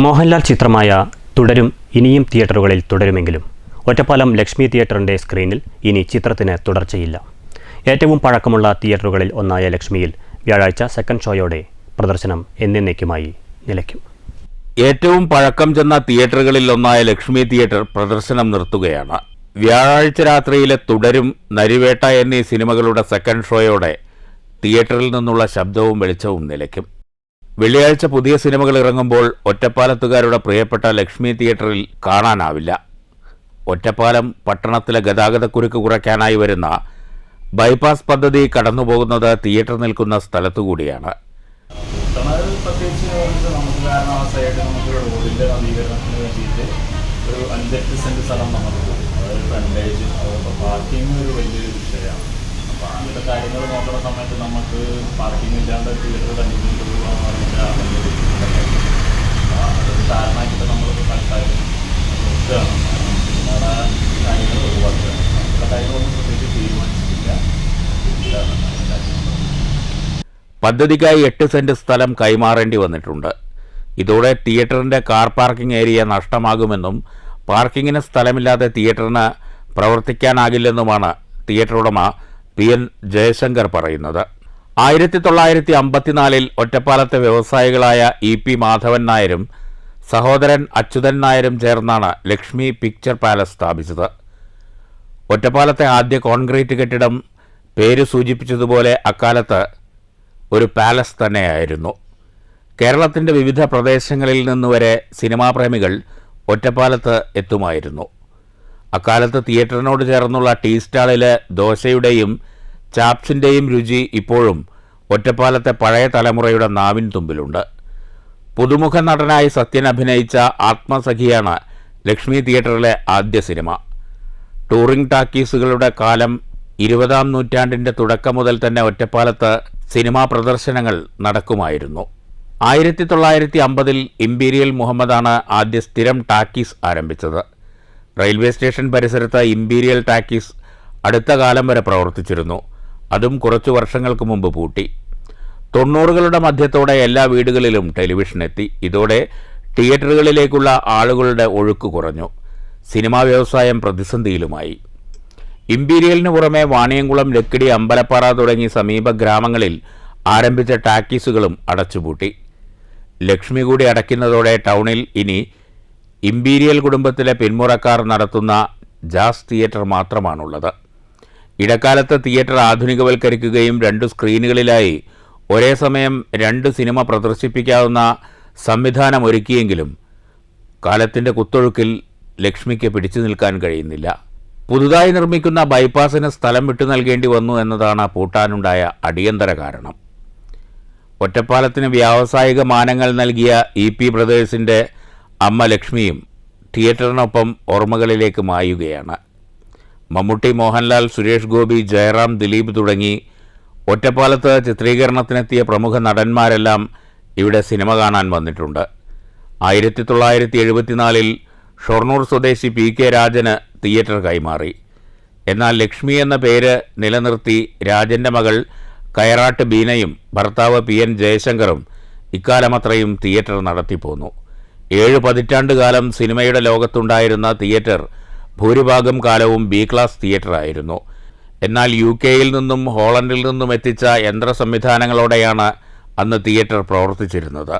മോഹൻലാൽ ചിത്രമായ തുടരും ഇനിയും തിയേറ്ററുകളിൽ തുടരുമെങ്കിലും ഒറ്റപ്പാലം ലക്ഷ്മി തിയേറ്ററിൻ്റെ സ്ക്രീനിൽ ഇനി ചിത്രത്തിന് തുടർച്ചയില്ല. ഏറ്റവും പഴക്കമുള്ള തിയേറ്ററുകളിൽ ഒന്നായ ലക്ഷ്മിയിൽ വ്യാഴാഴ്ച സെക്കൻഡ് ഷോയോടെ പ്രദർശനം എന്നേക്കുമായി നിലയ്ക്കും. ഏറ്റവും പഴക്കം ചെന്ന തിയേറ്ററുകളിൽ ഒന്നായ ലക്ഷ്മി തിയേറ്റർ പ്രദർശനം നിർത്തുകയാണ്. വ്യാഴാഴ്ച രാത്രിയിലെ തുടരും, നരിവേട്ട എന്നീ സിനിമകളുടെ സെക്കൻഡ് ഷോയോടെ തിയേറ്ററിൽ നിന്നുള്ള ശബ്ദവും വെളിച്ചവും നിലയ്ക്കും. വെള്ളിയാഴ്ച പുതിയ സിനിമകൾ ഇറങ്ങുമ്പോൾ ഒറ്റപ്പാലത്തുകാരുടെ പ്രിയപ്പെട്ട ലക്ഷ്മി തിയേറ്ററിൽ കാണാനാവില്ല. ഒറ്റപ്പാലം പട്ടണത്തിലെ ഗതാഗതക്കുരുക്ക് കുറയ്ക്കാനായി വരുന്ന ബൈപ്പാസ് പദ്ധതി കടന്നുപോകുന്നത് തിയേറ്റർ നിൽക്കുന്ന സ്ഥലത്തുകൂടിയാണ്. ഒരു 5-8 സെന്റ് സ്ഥലം നമുക്ക് പോകും. അതായത് ഫ്രണ്ടേജ്, പാർക്കിംഗ് ഒരു വലിയൊരു വിഷയമാണ്. അപ്പോൾ അങ്ങനത്തെ കാര്യങ്ങൾ നോക്കുന്ന സമയത്ത് നമുക്ക് പാർക്കിംഗ് ഇല്ലാണ്ട് തിയേറ്റർ കണ്ടിന്യൂ ചെയ്യുക വലിയൊരു അതൊരു കാരണമാക്കിയിട്ട് നമ്മളിപ്പോൾ തൽക്കാലം നിർത്തുകയാണ്. നമ്മുടെ കാര്യങ്ങൾ ഒഴിവാക്കുകയാണ്. നമ്മുടെ കാര്യങ്ങളൊന്നും പ്രത്യേകിച്ച് തീരുമാനിച്ചിട്ടില്ല. പദ്ധതിക്കായി 8 സെന്റ് സ്ഥലം കൈമാറേണ്ടി വന്നിട്ടുണ്ട്. ഇതോടെ തിയേറ്ററിൻ്റെ കാർ പാർക്കിംഗ് ഏരിയ നഷ്ടമാകുമെന്നും പാർക്കിങ്ങിന് സ്ഥലമില്ലാതെ തിയേറ്ററിന് പ്രവർത്തിക്കാനാകില്ലെന്നുമാണ് തിയേറ്റർ ഉടമ PN ജയശങ്കർ പറയുന്നത്. 1954 ഒറ്റപ്പാലത്തെ വ്യവസായികളായ EP മാധവൻ നായരും സഹോദരൻ അച്യുതൻ നായരും ചേർന്നാണ് ലക്ഷ്മി പിക്ചർ പാലസ് സ്ഥാപിച്ചത്. ഒറ്റപ്പാലത്തെ ആദ്യ കോൺക്രീറ്റ് കെട്ടിടം പേര് സൂചിപ്പിച്ചതുപോലെ അക്കാലത്ത് ഒരു പാലസ് തന്നെയായിരുന്നു. കേരളത്തിൻ്റെ വിവിധ പ്രദേശങ്ങളിൽ നിന്നുവരെ സിനിമാപ്രേമികൾ ഒറ്റപ്പാലത്ത് എത്തുമായിരുന്നു. അക്കാലത്ത് തിയേറ്ററിനോട് ചേർന്നുള്ള ടീ സ്റ്റാളിലെ ദോശയുടെയും ചാപ്സിൻ്റെയും രുചി ഇപ്പോഴും ഒറ്റപ്പാലത്തെ പഴയ തലമുറയുടെ നാവിൻ തുമ്പിലുണ്ട്. പുതുമുഖ നടനായി സത്യൻ അഭിനയിച്ച ആത്മസഖിയാണ് ലക്ഷ്മി തിയേറ്ററിലെ ആദ്യ സിനിമ. ടൂറിംഗ് ടാക്കീസുകളുടെ കാലം 20-ാം നൂറ്റാണ്ടിൻ്റെ തുടക്കം മുതൽ തന്നെ ഒറ്റപ്പാലത്ത് സിനിമാ പ്രദർശനങ്ങൾ നടക്കുമായിരുന്നു. 1950 ഇമ്പീരിയൽ മുഹമ്മദാണ് ആദ്യ സ്ഥിരം ടാക്കീസ് ആരംഭിച്ചത്. റെയിൽവേ സ്റ്റേഷൻ പരിസരത്ത് ഇമ്പീരിയൽ ടാക്കീസ് അടുത്ത കാലം വരെ പ്രവർത്തിച്ചിരുന്നു. അതും കുറച്ചു വർഷങ്ങൾക്ക് മുമ്പ് പൂട്ടി. 90കളുടെ മധ്യത്തോടെ എല്ലാ വീടുകളിലും ടെലിവിഷൻ എത്തി. ഇതോടെ തിയേറ്ററുകളിലേക്കുള്ള ആളുകളുടെ ഒഴുക്ക് കുറഞ്ഞു. സിനിമാ വ്യവസായം പ്രതിസന്ധിയിലുമായി. ഇമ്പീരിയലിന് പുറമെ വാണിയംകുളം, ലക്കിടി, അമ്പലപ്പാറ തുടങ്ങി സമീപ ഗ്രാമങ്ങളിൽ ആരംഭിച്ച ടാക്കീസുകളും അടച്ചുപൂട്ടി. ലക്ഷ്മി കൂടി അടയ്ക്കുന്നതോടെ ടൗണിൽ ഇനി ഇമ്പീരിയൽ കുടുംബത്തിലെ പിന്മുറക്കാർ നടത്തുന്ന ജാസ് തിയേറ്റർ മാത്രമാണുള്ളത്. ഇടക്കാലത്ത് തിയേറ്റർ ആധുനികവൽക്കരിക്കുകയും 2 സ്ക്രീനുകളിലായി ഒരേ സമയം 2 സിനിമ പ്രദർശിപ്പിക്കാവുന്ന സംവിധാനം ഒരുക്കിയെങ്കിലും കാലത്തിൻ്റെ കുത്തൊഴുക്കിൽ ലക്ഷ്മിക്ക് പിടിച്ചു നിൽക്കാൻ കഴിയുന്നില്ല. പുതുതായി നിർമ്മിക്കുന്ന ബൈപ്പാസിന് സ്ഥലം വിട്ടു നൽകേണ്ടി വന്നു എന്നതാണ് പൂട്ടാനുണ്ടായ അടിയന്തര കാരണം. ഒറ്റപ്പാലത്തിന് വ്യാവസായിക മാനങ്ങൾ നൽകിയ EP ബ്രദേഴ്സിൻ്റെ അമ്മ ലക്ഷ്മിയും തിയേറ്ററിനൊപ്പം ഓർമ്മകളിലേക്ക് മായുകയാണ്. മമ്മൂട്ടി, മോഹൻലാൽ, സുരേഷ് ഗോപി, ജയറാം, ദിലീപ് തുടങ്ങി ഒറ്റപ്പാലത്ത് ചിത്രീകരണത്തിനെത്തിയ പ്രമുഖ നടന്മാരെല്ലാം ഇവിടെ സിനിമ കാണാൻ വന്നിട്ടുണ്ട്. 1974 ഷൊർണൂർ സ്വദേശി PK രാജന് തിയേറ്റർ കൈമാറി. എന്നാൽ ലക്ഷ്മി എന്ന പേര് നിലനിർത്തി രാജൻ്റെ മകൾ കയറാട്ട് ബീനയും ഭർത്താവ് PN ജയശങ്കറും ഇക്കാലമത്രയും തിയേറ്റർ നടത്തിപ്പോന്നു. 7 പതിറ്റാണ്ടുകാലം സിനിമയുടെ ലോകത്തുണ്ടായിരുന്ന തിയേറ്റർ ഭൂരിഭാഗം കാലവും B ക്ലാസ് തിയേറ്ററായിരുന്നു. എന്നാൽ UK-യിൽ നിന്നും ഹോളണ്ടിൽ നിന്നും എത്തിച്ച യന്ത്ര സംവിധാനങ്ങളോടെയാണ് അന്ന് തിയേറ്റർ പ്രവർത്തിച്ചിരുന്നത്.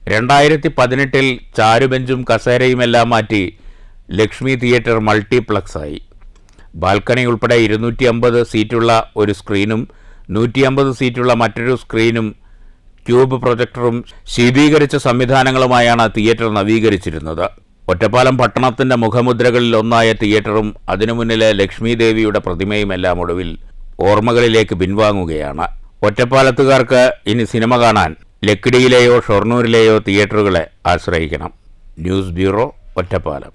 2018 ചാരുബെഞ്ചും കസേരയുമെല്ലാം മാറ്റി ലക്ഷ്മി തിയേറ്റർ മൾട്ടിപ്ലക്സായി. ബാൽക്കണി ഉൾപ്പെടെ 250 സീറ്റുള്ള ഒരു സ്ക്രീനും 150 സീറ്റുള്ള മറ്റൊരു സ്ക്രീനും ക്യൂബ് പ്രൊജക്ടറും ശീതീകരിച്ച സംവിധാനങ്ങളുമായാണ് തിയേറ്റർ നവീകരിച്ചിരുന്നത്. ഒറ്റപ്പാലം പട്ടണത്തിൻ്റെ മുഖമുദ്രകളിൽ ഒന്നായ തിയേറ്ററും അതിനു മുന്നിലെ ലക്ഷ്മി ദേവിയുടെ പ്രതിമയുമെല്ലാം ഒടുവിൽ ഓർമ്മകളിലേക്ക് പിൻവാങ്ങുകയാണ്. ഒറ്റപ്പാലത്തുകാർക്ക് ഇനി സിനിമ കാണാൻ ലക്കിടിയിലെയോ ഷൊർണൂരിലെയോ തിയേറ്ററുകളെ ആശ്രയിക്കണം. News bureau, Ottapalam.